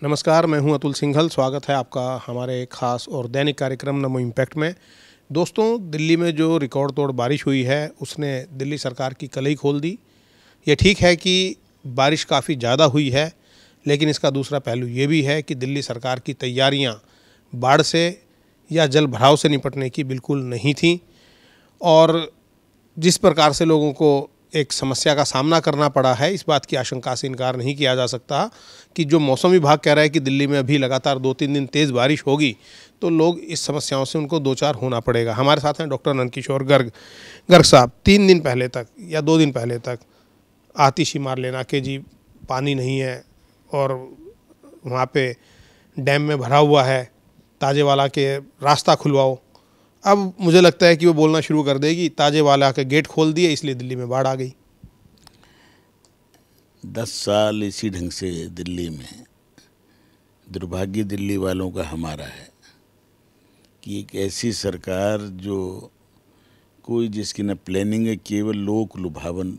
नमस्कार, मैं हूं अतुल सिंघल। स्वागत है आपका हमारे खास और दैनिक कार्यक्रम नमो इम्पैक्ट में। दोस्तों, दिल्ली में जो रिकॉर्ड तोड़ बारिश हुई है उसने दिल्ली सरकार की कलई खोल दी। ये ठीक है कि बारिश काफ़ी ज़्यादा हुई है, लेकिन इसका दूसरा पहलू ये भी है कि दिल्ली सरकार की तैयारियां बाढ़ से या जल भराव से निपटने की बिल्कुल नहीं थीं। और जिस प्रकार से लोगों को एक समस्या का सामना करना पड़ा है, इस बात की आशंका से इनकार नहीं किया जा सकता कि जो मौसम विभाग कह रहा है कि दिल्ली में अभी लगातार 2-3 दिन तेज़ बारिश होगी, तो लोग इस समस्याओं से उनको दो चार होना पड़ेगा। हमारे साथ हैं डॉक्टर नंदकिशोर गर्ग साहब। 3 दिन पहले तक या 2 दिन पहले तक आतिशी मार लेना कि जी पानी नहीं है और वहाँ पे डैम में भरा हुआ है, ताजेवाला के रास्ता खुलवाओ। अब मुझे लगता है कि वो बोलना शुरू कर देगी, ताजेवाला के गेट खोल दिए इसलिए दिल्ली में बाढ़ आ गई। 10 साल इसी ढंग से दिल्ली में, दुर्भाग्य दिल्ली वालों का हमारा है कि एक ऐसी सरकार जो कोई जिसकी न प्लानिंग है, केवल लोक लुभावन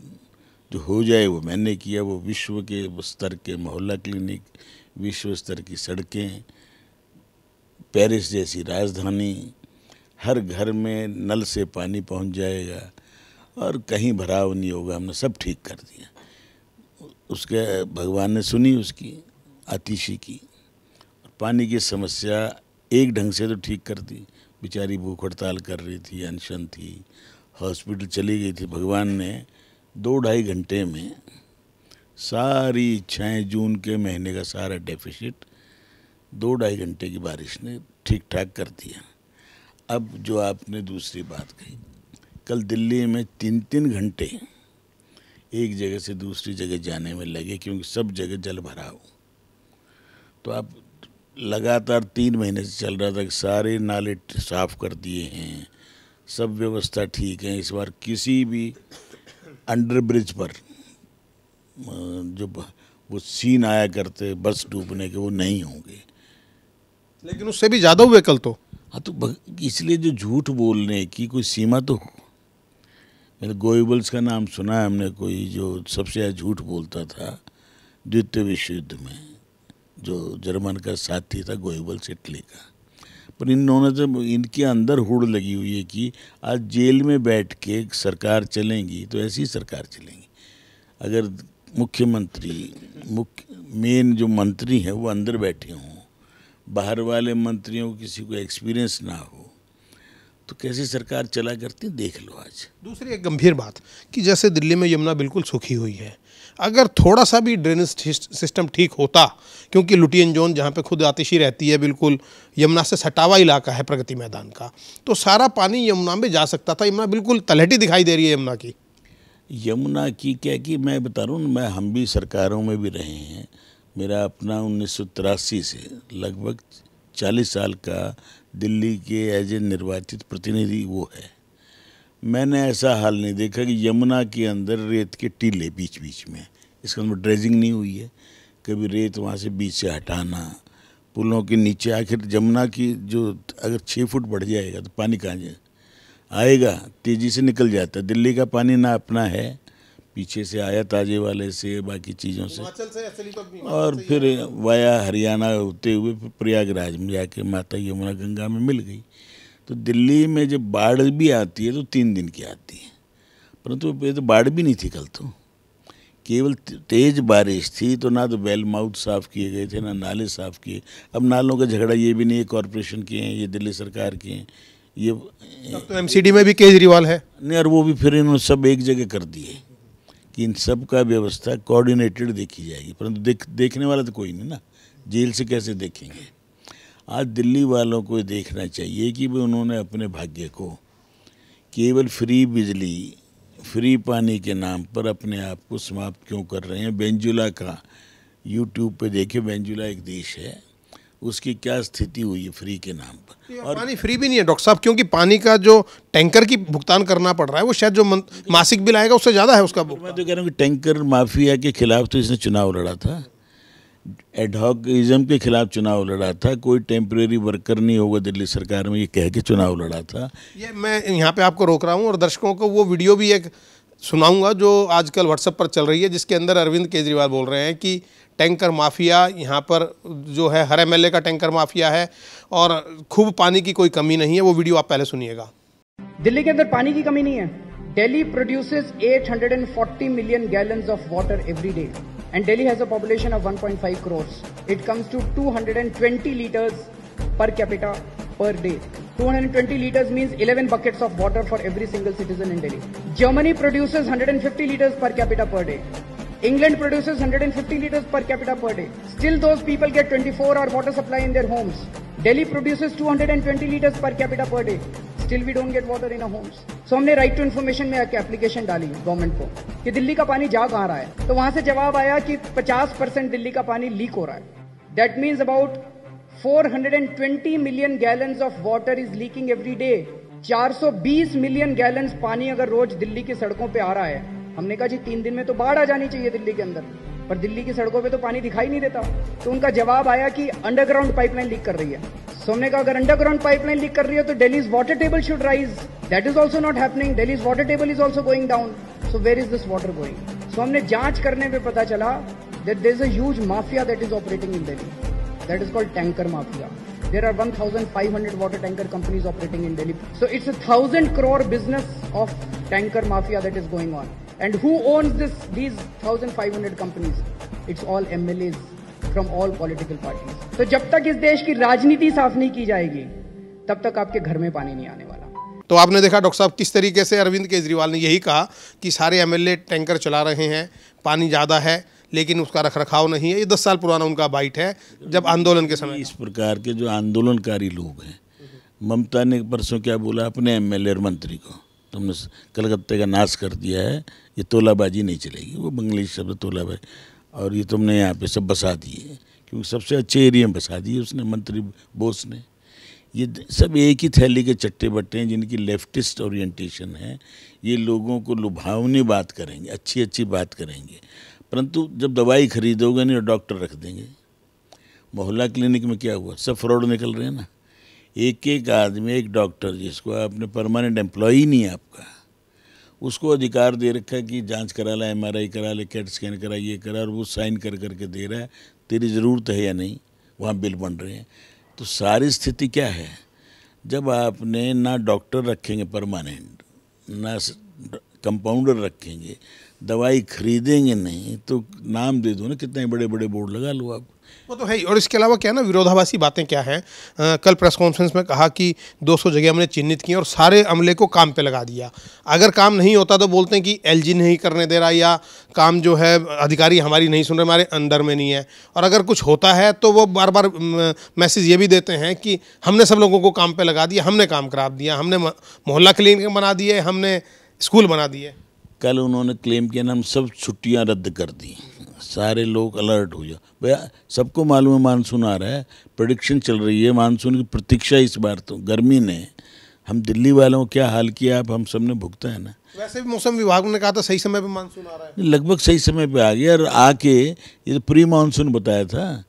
जो हो जाए वो मैंने किया। वो विश्व के स्तर के मोहल्ला क्लिनिक, विश्व स्तर की सड़कें, पेरिस जैसी राजधानी, हर घर में नल से पानी पहुंच जाएगा और कहीं भराव नहीं होगा, हमने सब ठीक कर दिया। उसके भगवान ने सुनी उसकी आतिशी की, पानी की समस्या एक ढंग से तो ठीक कर दी। बेचारी भूख हड़ताल कर रही थी, अनशन थी, हॉस्पिटल चली गई थी। भगवान ने 2-2.5 घंटे में सारी इच्छाएं, जून के महीने का सारा डेफिसिट 2-2.5 घंटे की बारिश ने ठीक ठाक कर दिया। अब जो आपने दूसरी बात कही, कल दिल्ली में 3-3 घंटे एक जगह से दूसरी जगह जाने में लगे क्योंकि सब जगह जल भराव। तो आप लगातार 3 महीने से चल रहा था कि सारे नाले साफ कर दिए हैं, सब व्यवस्था ठीक है। इस बार किसी भी अंडर ब्रिज पर जो वो सीन आया करते बस डूबने के, वो नहीं होंगे। लेकिन उससे भी ज़्यादा हुए कल तो। हाँ, तो इसलिए जो झूठ बोलने की कोई सीमा तो हो। मैंने गोइबल्स का नाम सुना है हमने, कोई जो सबसे ज़्यादा झूठ बोलता था द्वितीय विश्व युद्ध में, जो जर्मन का साथी था गोइबल्स, इटली का। पर इन्होंने तो, इनके अंदर हुड़ लगी हुई है कि आज जेल में बैठ के सरकार चलेंगी तो ऐसी सरकार चलेंगी। अगर मुख्यमंत्री, मेन जो मंत्री हैं वो अंदर बैठे हों, बाहर वाले मंत्रियों को किसी को एक्सपीरियंस ना हो, तो कैसी सरकार चला करती देख लो। आज दूसरी एक गंभीर बात कि जैसे दिल्ली में यमुना बिल्कुल सूखी हुई है, अगर थोड़ा सा भी ड्रेनेज सिस्टम ठीक होता, क्योंकि लुटियन जोन जहाँ पे खुद आतिशी रहती है बिल्कुल यमुना से सटावा इलाका है प्रगति मैदान का, तो सारा पानी यमुना में जा सकता था। यमुना बिल्कुल तलहटी दिखाई दे रही है यमुना की क्या कि मैं बता रहा हूँ, हम भी सरकारों में भी रहे हैं। मेरा अपना 1983 से लगभग 40 साल का दिल्ली के एज ए निर्वाचित प्रतिनिधि वो है। मैंने ऐसा हाल नहीं देखा कि यमुना के अंदर रेत के टीले बीच बीच में, इसका मतलब ड्रेजिंग नहीं हुई है। कभी रेत वहाँ से बीच से हटाना, पुलों के नीचे, आखिर यमुना की जो अगर 6 फुट बढ़ जाएगा तो पानी कहाँ जाए आएगा, तेज़ी से निकल जाता है। दिल्ली का पानी ना अपना है, पीछे से आया ताजे वाले से, बाकी चीज़ों से, और फिर वाया हरियाणा होते हुए फिर प्रयागराज में जाके माता यमुना गंगा में मिल गई। तो दिल्ली में जब बाढ़ भी आती है तो 3 दिन की आती है, परंतु ये तो बाढ़ भी नहीं थी कल, तो केवल तेज़ बारिश थी। तो ना तो वेल माउथ साफ़ किए गए थे, ना नाले साफ़ किए। अब नालों का झगड़ा ये भी नहीं है कॉरपोरेशन के हैं, ये दिल्ली सरकार के हैं, ये अब तो एमसीडी में भी केजरीवाल है नहीं, और वो भी फिर इन्होंने सब एक जगह कर दिए कि इन सब का व्यवस्था कोऑर्डिनेटेड देखी जाएगी। परंतु देखने वाला तो कोई नहीं ना, जेल से कैसे देखेंगे। आज दिल्ली वालों को देखना चाहिए कि भी उन्होंने अपने भाग्य को केवल फ्री बिजली, फ्री पानी के नाम पर अपने आप को समाप्त क्यों कर रहे हैं। वेनेजुएला का यूट्यूब पे देखे, वेनेजुएला एक देश है, उसकी क्या स्थिति हुई है फ्री के नाम पर। और पानी फ्री भी नहीं है डॉक्टर साहब, क्योंकि पानी का जो टैंकर की भुगतान करना पड़ रहा है वो शायद जो मासिक बिल आएगा उससे ज़्यादा है उसका भुगतान। मैं तो कह रहा हूँ कि टैंकर माफिया के खिलाफ तो इसने चुनाव लड़ा था, एडहॉकिज्म के खिलाफ चुनाव लड़ा था। कोई टेम्परेरी वर्कर नहीं होगा दिल्ली सरकार में, ये कह के चुनाव लड़ा था। ये मैं यहाँ पे आपको रोक रहा हूँ और दर्शकों को वो वीडियो भी एक सुनाऊंगा जो आजकल व्हाट्सएप पर चल रही है, जिसके अंदर अरविंद केजरीवाल बोल रहे हैं कि टैंकर माफिया यहाँ पर जो है, हर एमएलए का टैंकर माफिया है और खूब पानी की कोई कमी नहीं है। वो वीडियो आप पहले सुनिएगा। दिल्ली के अंदर पानी की कमी नहीं है। Delhi produces 840 million gallons of water every day and Delhi has a population of 1.5 crores. It comes to 220 liters per capita per day. 220 liters means 11 buckets of water for every single citizen in Delhi. Germany produces 150 liters per capita per day. England produces 150 liters per capita per day. Still those people get 24-hour water supply in their homes. Delhi produces 220 liters per capita per day. Still we don't get water in our homes. So हमने right to information में आके application डाली government को कि दिल्ली का पानी जा कहाँ रहा है। तो वहां से जवाब आया कि 50% दिल्ली का पानी लीक हो रहा है। That means about 420 million gallons of water is leaking every day. 420 million gallons पानी अगर रोज दिल्ली की सड़कों पे आ रहा है, हमने कहा जी 3 दिन में तो बाढ़ आ जानी चाहिए दिल्ली के अंदर, पर दिल्ली की सड़कों पे तो पानी दिखाई नहीं देता। तो उनका जवाब आया कि अंडरग्राउंड पाइपलाइन लीक कर रही है। सो हमने कहा अगर अंडरग्राउंड पाइपलाइन लीक कर रही है तो Delhi's water table should rise. That is also not happening. Delhi's water table is also going down. So where is this water going? So हमने जांच करने पे पता चला that there is a huge mafia that is operating in Delhi, that is called tanker mafia. There are 1,500 water tanker companies operating in Delhi. So it's a 1,000 crore business of tanker mafia that is going on. And who owns these 1,500 companies? It's all MLAs from all political parties. तो जब तक इस देश की राजनीति साफ नहीं की जाएगी, तब तक आपके घर में पानी नहीं आने वाला। तो आपने देखा डॉक्टर साहब किस तरीके से अरविंद केजरीवाल ने यही कहा कि सारे एमएलए टैंकर चला रहे हैं, पानी ज़्यादा है लेकिन उसका रखरखाव नहीं है। ये 10 साल पुराना उनका बाइट है, जब आंदोलन के समय। इस प्रकार के जो आंदोलनकारी लोग हैं, ममता ने परसों क्या बोला अपने एमएलए और मंत्री को, तुमने कलकत्ते का नाश कर दिया है, ये तोलाबाजी नहीं चलेगी। वो बंगली शब्द तोलाबाजी, और ये तुमने यहाँ पे सब बसा दिए, क्योंकि सबसे अच्छे एरिया में बसा दिए उसने, मंत्री बोस ने। ये सब एक ही थैली के चट्टे बट्टे हैं जिनकी लेफ्टिस्ट ओरिएंटेशन है। ये लोगों को लुभावनी बात करेंगे, अच्छी अच्छी बात करेंगे, परंतु जब दवाई खरीदोगे नहीं और डॉक्टर रख देंगे। मोहल्ला क्लिनिक में क्या हुआ? सब फ्रॉड निकल रहे हैं ना। एक एक आदमी, एक डॉक्टर जिसको आपने परमानेंट एम्प्लॉई नहीं है आपका, उसको अधिकार दे रखा है कि जांच करा ला, MRI करा ले, कैट स्कैन करा, ये करा, और वो साइन कर करके दे रहा है, तेरी ज़रूरत है या नहीं, वहाँ बिल बन रहे हैं। तो सारी स्थिति क्या है? जब आपने ना डॉक्टर रखेंगे परमानेंट, ना कंपाउंडर रखेंगे, दवाई खरीदेंगे नहीं, तो नाम दे दो ना, कितने बड़े बड़े बोर्ड लगा लो आप। वो तो है ही। और इसके अलावा क्या ना, विरोधाभासी बातें क्या हैं। कल प्रेस कॉन्फ्रेंस में कहा कि 200 जगह हमने चिन्हित की और सारे अमले को काम पे लगा दिया। अगर काम नहीं होता तो बोलते हैं कि LG नहीं करने दे रहा, या काम जो है अधिकारी हमारी नहीं सुन रहे, हमारे अंडर में नहीं है। और अगर कुछ होता है तो वो बार बार मैसेज ये भी देते हैं कि हमने सब लोगों को काम पे लगा दिया, हमने काम करा दिया, हमने मोहल्ला क्लिनिक बना दिए, हमने स्कूल बना दिए। कल उन्होंने क्लेम किया ना हम सब छुट्टियां रद्द कर दी, सारे लोग अलर्ट हो जाओ। भैया सबको मालूम है मानसून आ रहा है, प्रेडिक्शन चल रही है, मानसून की प्रतीक्षा इस बार तो गर्मी ने हम दिल्ली वालों को क्या हाल किया आप हम सब ने भुगता है ना। वैसे भी मौसम विभाग ने कहा था सही समय पे मानसून आ रहा है, लगभग सही समय पे आ गया, और आके ये तो प्री मानसून बताया था।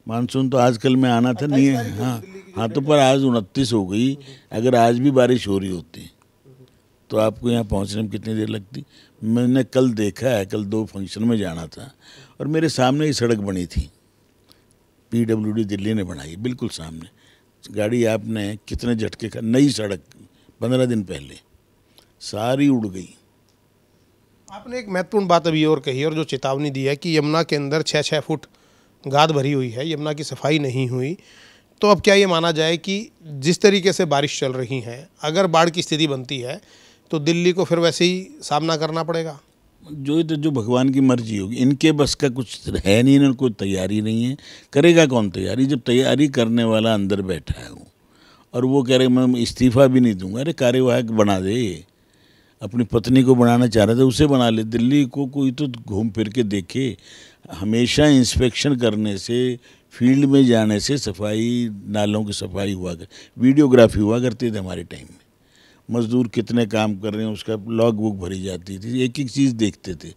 मानसून तो आजकल में आना था, नहीं है। हाँ तो पर आज 29 हो गई। अगर आज भी बारिश हो रही होती तो आपको यहाँ पहुँचने में कितनी देर लगती? मैंने कल देखा है, कल 2 फंक्शन में जाना था और मेरे सामने ही सड़क बनी थी, PWD दिल्ली ने बनाई, बिल्कुल सामने। गाड़ी आपने कितने झटके का, नई सड़क 15 दिन पहले सारी उड़ गई। आपने एक महत्वपूर्ण बात अभी और कही और जो चेतावनी दी है कि यमुना के अंदर 6-6 फुट गाद भरी हुई है, यमुना की सफाई नहीं हुई। तो अब क्या ये माना जाए कि जिस तरीके से बारिश चल रही है, अगर बाढ़ की स्थिति बनती है तो दिल्ली को फिर वैसे ही सामना करना पड़ेगा? जो भगवान की मर्जी होगी, इनके बस का कुछ है नहीं, इन्होंने कोई तैयारी नहीं है। करेगा कौन तैयारी, जब तैयारी करने वाला अंदर बैठा है वो, और वो कह रहे मैं इस्तीफा भी नहीं दूंगा। अरे कार्यवाहक बना दे, अपनी पत्नी को बनाना चाह रहे थे उसे बना ले। दिल्ली को कोई तो घूम फिर के देखे। हमेशा इंस्पेक्शन करने से, फील्ड में जाने से सफाई, नालों की सफाई हुआ, वीडियोग्राफी हुआ करती थी हमारे टाइम में। मजदूर कितने काम कर रहे हैं उसका लॉग बुक भरी जाती थी, एक एक चीज़ देखते थे।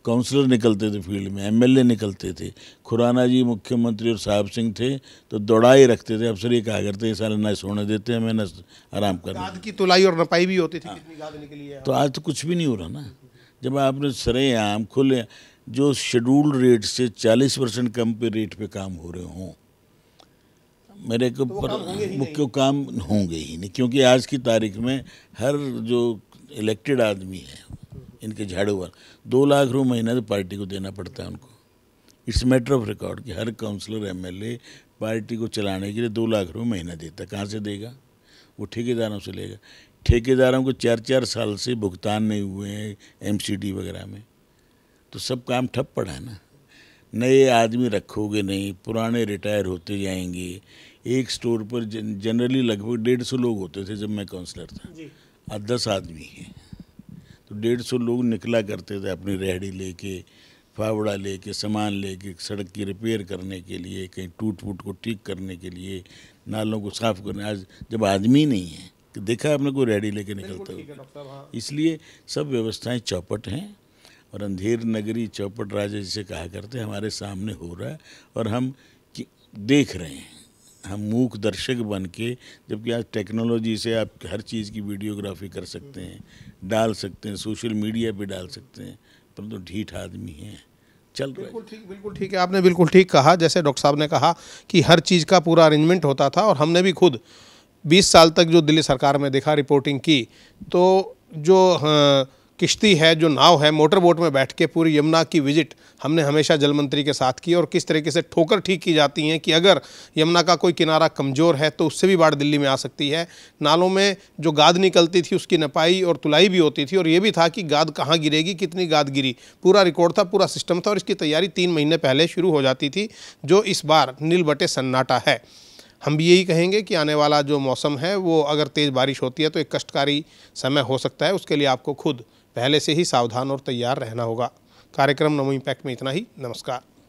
काउंसलर निकलते थे फील्ड में, MLA निकलते थे। खुराना जी मुख्यमंत्री और साहब सिंह थे तो दौड़ाए रखते थे। अफसर ये कहा करते सारे न सोने देते हैं, मैं न आराम करना। गाद की तुलाई और नपाई भी होती थी, कितनी गाद निकली है। तो आज तो कुछ भी नहीं हो रहा ना। जब आपने सरेआम खुले जो शेड्यूल्ड रेट से 40% कम पे रेट पे काम हो रहे हों, मेरे को मुख्य काम होंगे ही नहीं, क्योंकि आज की तारीख में हर जो इलेक्टेड आदमी है, इनके झाड़ू वाला 2 लाख रुपये महीना तो पार्टी को देना पड़ता है उनको। इट्स मैटर ऑफ रिकॉर्ड कि हर काउंसलर एमएलए पार्टी को चलाने के लिए 2 लाख रुपये महीना देता है। कहाँ से देगा? वो ठेकेदारों से लेगा। ठेकेदारों को 4-4 साल से भुगतान नहीं हुए हैं एमसीडी वगैरह में, तो सब काम ठप पड़ा है ना। नए आदमी रखोगे नहीं, पुराने रिटायर होते जाएंगे। एक स्टोर पर जनरली लगभग 150 लोग होते थे जब मैं काउंसलर था, आज 10 आदमी हैं, तो 150 लोग निकला करते थे अपनी रेहड़ी लेके, फावड़ा लेके, सामान लेके, सड़क की रिपेयर करने के लिए, कहीं टूट फूट को ठीक करने के लिए, नालों को साफ करने। आज जब आदमी नहीं है तो देखा आपने कोई रेहड़ी लेके निकलता हो। इसलिए सब व्यवस्थाएं चौपट हैं और अंधेर नगरी चौपट राजा जिसे कहा करते हैं, हमारे सामने हो रहा है और हम देख रहे हैं। हम मूक दर्शक बन के, जबकि आज टेक्नोलॉजी से आप हर चीज़ की वीडियोग्राफी कर सकते हैं, डाल सकते हैं, सोशल मीडिया पे डाल सकते हैं, परंतु ढीठ आदमी हैं, चल रहा है। बिल्कुल ठीक है, आपने बिल्कुल ठीक कहा। जैसे डॉक्टर साहब ने कहा कि हर चीज़ का पूरा अरेंजमेंट होता था, और हमने भी खुद 20 साल तक जो दिल्ली सरकार में देखा, रिपोर्टिंग की, तो जो किश्ती है, जो नाव है, मोटर बोट में बैठ के पूरी यमुना की विजिट हमने हमेशा जल मंत्री के साथ की, और किस तरीके से ठोकर ठीक की जाती हैं कि अगर यमुना का कोई किनारा कमज़ोर है तो उससे भी बाढ़ दिल्ली में आ सकती है। नालों में जो गाद निकलती थी उसकी नपाई और तुलाई भी होती थी, और ये भी था कि गाद कहाँ गिरेगी, कितनी गाद गिरी, पूरा रिकॉर्ड था, पूरा सिस्टम था, और इसकी तैयारी 3 महीने पहले शुरू हो जाती थी, जो इस बार नील बटे सन्नाटा है। हम भी यही कहेंगे कि आने वाला जो मौसम है वो अगर तेज़ बारिश होती है तो एक कष्टकारी समय हो सकता है। उसके लिए आपको खुद पहले से ही सावधान और तैयार रहना होगा। कार्यक्रम नमो इम्पैक्ट में इतना ही। नमस्कार।